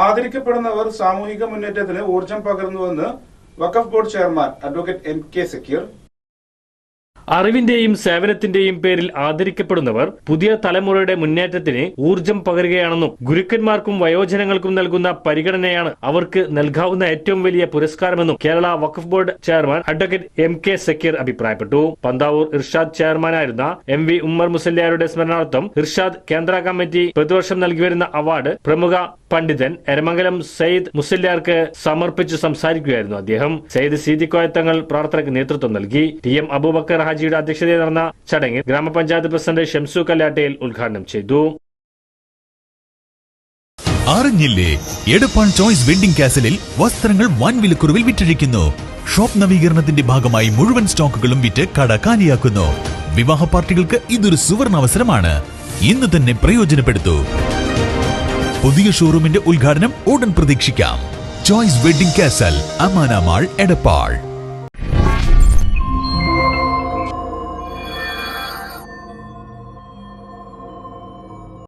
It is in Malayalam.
ആദരിക്കപ്പെടുന്നവർ സാമൂഹിക മുന്നേറ്റത്തിന് ഊർജം പകർന്നുവെന്ന് വഖഫ് board chairman advocate MK. Zakir. അറിവിന്റെയും സേവനത്തിന്റെയും പേരിൽ ആദരിക്കപ്പെടുന്നവർ പുതിയ തലമുറയുടെ മുന്നേറ്റത്തിന് ഊർജം പകരുകയാണെന്നും ഗുരുക്കന്മാർക്കും വയോജനങ്ങൾക്കും നൽകുന്ന പരിഗണനയാണ് അവർക്ക് നൽകാവുന്ന ഏറ്റവും വലിയ പുരസ്കാരമെന്നും കേരള വഖഫ് board chairman advocate MK. Zakir അഭിപ്രായപ്പെട്ടു. പന്താവൂർ ഇർഷാദ് ചെയർമാനായിരുന്ന എം.വി. ഉമ്മർ മുസല്യാരുടെ സ്മരണാർത്ഥം ഇർഷാദ് കേന്ദ്ര കമ്മിറ്റി പ്രതിവർഷം നൽകിവരുന്ന അവാർഡ് പ്രമുഖ പണ്ഡിതൻ എരമംഗലം സയ്യിദ് മുസല്യാർക്ക് സമർപ്പിച്ച് സംസാരിക്കുകയായിരുന്നു അദ്ദേഹം. സയ്യിദ് സീതിക്കോയ തങ്ങൾ പ്രാർത്ഥനയ്ക്ക് നേതൃത്വം നൽകി. ടി.എം. അബൂബക്കർ ഹാജിയുടെ അധ്യക്ഷതയിൽ നടന്ന ചടങ്ങിൽ ഗ്രാമപഞ്ചായത്ത് പ്രസിഡന്റ് ഷംസു കല്ലാട്ടയിൽ ഉദ്ഘാടനം ചെയ്തു. അറിഞ്ഞില്ലേ, എടപ്പാൾ ചോയ്സ് വെഡിംഗ് കാസലിൽ വസ്ത്രങ്ങൾ വൻ വിലക്കുറവിൽ വിറ്റഴിക്കുന്നു. ഷോപ്പ് നവീകരണത്തിന്റെ ഭാഗമായി മുഴുവൻ സ്റ്റോക്കുകളും വിറ്റ് കട കാലിയാക്കുന്നു. വിവാഹ പാർട്ടികൾക്ക് ഇതൊരു സുവർണ അവസരമാണ്. ഇന്ന് തന്നെ പ്രയോജനപ്പെടുത്തൂ. പുതിയ ഷോറൂമിന്റെ ഉദ്ഘാടനം ഉടൻ പ്രതീക്ഷിക്കാം. Choice wedding castle, Amana mall, Edappal.